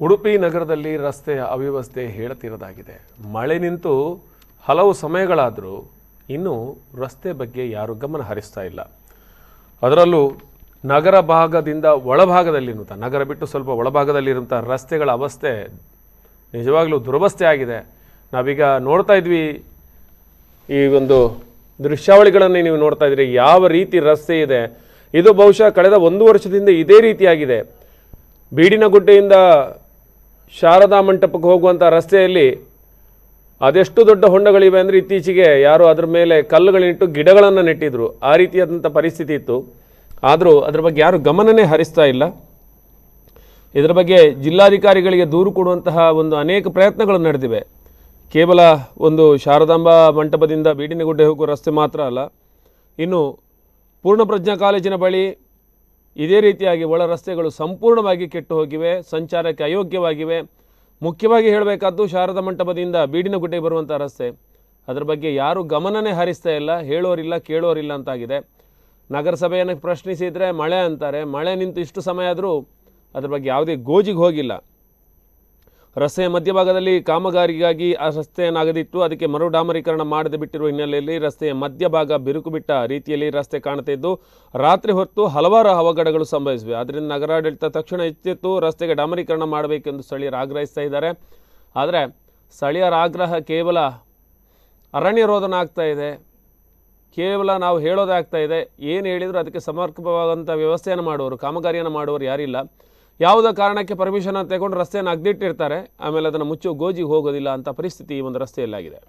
ಉಡುಪಿ ನಗರದಲ್ಲಿ ರಸ್ತೆಯ ಅವ್ಯವಸ್ಥೆ ಹೇಳತಿರದಾಗಿದೆ. ಮಳೆ ನಿಂತು ಹಲವು ಸಮಯಗಳಾದರೂ ಇನ್ನೂ ರಸ್ತೆ ಬಗ್ಗೆ ಯಾರೂ ಗಮನ ಹರಿಸ್ತಾ ಇಲ್ಲ. ಅದರಲ್ಲೂ ನಗರ ಭಾಗದಿಂದ ಒಳಭಾಗದಲ್ಲಿರುವಂಥ, ನಗರ ಬಿಟ್ಟು ಸ್ವಲ್ಪ ಒಳಭಾಗದಲ್ಲಿರುವಂಥ ರಸ್ತೆಗಳ ಅವಸ್ಥೆ ನಿಜವಾಗ್ಲೂ ದುರವಸ್ಥೆ ಆಗಿದೆ. ನಾವೀಗ ನೋಡ್ತಾ ಇದ್ವಿ, ಈ ಒಂದು ದೃಶ್ಯಾವಳಿಗಳನ್ನು ನೀವು ನೋಡ್ತಾ ಇದ್ರಿ, ಯಾವ ರೀತಿ ರಸ್ತೆ ಇದೆ. ಇದು ಬಹುಶಃ ಕಳೆದ 1 ವರ್ಷದಿಂದ ಇದೇ ರೀತಿಯಾಗಿದೆ. ಬೀಡಿನಗುಡ್ಡೆಯಿಂದ ಶಾರದಾ ಮಂಟಪಕ್ಕೆ ಹೋಗುವಂಥ ರಸ್ತೆಯಲ್ಲಿ ಅದೆಷ್ಟು ದೊಡ್ಡ ಹೊಂಡಗಳಿವೆ ಅಂದರೆ ಇತ್ತೀಚೆಗೆ ಯಾರೋ ಅದರ ಮೇಲೆ ಕಲ್ಲುಗಳಿಟ್ಟು ಗಿಡಗಳನ್ನು ನೆಟ್ಟಿದ್ರು. ಆ ರೀತಿಯಾದಂಥ ಪರಿಸ್ಥಿತಿ ಇತ್ತು. ಆದರೂ ಅದರ ಬಗ್ಗೆ ಯಾರು ಗಮನನೇ ಹರಿಸ್ತಾ ಇಲ್ಲ. ಇದರ ಬಗ್ಗೆ ಜಿಲ್ಲಾಧಿಕಾರಿಗಳಿಗೆ ದೂರು ಕೊಡುವಂತಹ ಒಂದು ಅನೇಕ ಪ್ರಯತ್ನಗಳು ನಡೆದಿವೆ. ಕೇವಲ ಒಂದು ಶಾರದಾಂಬಾ ಮಂಟಪದಿಂದ ಬೀಡಿನಗುಡ್ಡೆ ಹೋಗುವ ರಸ್ತೆ ಮಾತ್ರ ಅಲ್ಲ, ಇನ್ನು ಪೂರ್ಣಪ್ರಜ್ಞಾ ಕಾಲೇಜಿನ ಬಳಿ ಇದೇ ರೀತಿಯಾಗಿ ಒಳ ರಸ್ತೆಗಳು ಸಂಪೂರ್ಣವಾಗಿ ಕೆಟ್ಟು ಹೋಗಿವೆ, ಸಂಚಾರಕ್ಕೆ ಅಯೋಗ್ಯವಾಗಿವೆ. ಮುಖ್ಯವಾಗಿ ಹೇಳಬೇಕಾದ್ದು ಶಾರದಾ ಮಂಟಪದಿಂದ ಬೀಡಿನಗುಡ್ಡೆಗೆ ಬರುವಂಥ ರಸ್ತೆ, ಅದರ ಬಗ್ಗೆ ಯಾರೂ ಗಮನನೇ ಹರಿಸ್ತಾ ಇಲ್ಲ. ಹೇಳೋರಿಲ್ಲ ಕೇಳೋರಿಲ್ಲ ಅಂತಾಗಿದೆ. ನಗರಸಭೆಯನ್ನು ಪ್ರಶ್ನಿಸಿದರೆ ಮಳೆ ಅಂತಾರೆ. ಮಳೆ ನಿಂತು ಇಷ್ಟು ಸಮಯ ಆದರೂ ಅದ್ರ ಬಗ್ಗೆ ಯಾವುದೇ ಗೋಜಿಗೆ ಹೋಗಿಲ್ಲ. ರಸ್ತೆಯ ಮಧ್ಯಭಾಗದಲ್ಲಿ ಕಾಮಗಾರಿಗಾಗಿ ಆ ರಸ್ತೆಯನ್ನಾಗದಿತ್ತು, ಅದಕ್ಕೆ ಮರು ಡಾಮರೀಕರಣ ಮಾಡದೆ ಬಿಟ್ಟಿರುವ ಹಿನ್ನೆಲೆಯಲ್ಲಿ ರಸ್ತೆಯ ಮಧ್ಯಭಾಗ ಬಿರುಕು ಬಿಟ್ಟ ರೀತಿಯಲ್ಲಿ ರಸ್ತೆ ಕಾಣ್ತಿದ್ದು, ರಾತ್ರಿ ಹೊತ್ತು ಹಲವಾರು ಅವಘಡಗಳು ಸಂಭವಿಸಿವೆ. ಆದ್ದರಿಂದ ನಗರಾಡಳಿತ ತಕ್ಷಣ ಎಚ್ಚೆತ್ತು ರಸ್ತೆಗೆ ಡಾಮರೀಕರಣ ಮಾಡಬೇಕೆಂದು ಸ್ಥಳೀಯರು ಆಗ್ರಹಿಸ್ತಾ ಇದ್ದಾರೆ. ಆದರೆ ಸ್ಥಳೀಯರ ಆಗ್ರಹ ಕೇವಲ ಅರಣ್ಯ ರೋಧನ ಆಗ್ತಾ ಇದೆ, ಕೇವಲ ನಾವು ಹೇಳೋದೇ ಆಗ್ತಾ ಇದೆ. ಏನು ಹೇಳಿದರೂ ಅದಕ್ಕೆ ಸಮರ್ಪಕವಾದಂಥ ವ್ಯವಸ್ಥೆಯನ್ನು ಮಾಡುವವರು, ಕಾಮಗಾರಿಯನ್ನು ಮಾಡುವವರು ಯಾರಿಲ್ಲ. ಯಾವುದೋ ಕಾರಣಕ್ಕೆ ಪರ್ಮಿಷನ್ ಅಂತ ತಗೊಂಡು ರಸ್ತೆಯನ್ನು ಅಗ್ದಿಟ್ಟಿರ್ತಾರೆ, ಆಮೇಲೆ ಅದನ್ನು ಮುಚ್ಚೋ ಗೋಜಿಗೆ ಹೋಗೋದಿಲ್ಲ ಅಂತ ಪರಿಸ್ಥಿತಿ ಈ ಒಂದು ರಸ್ತೆಯಲ್ಲಾಗಿದೆ.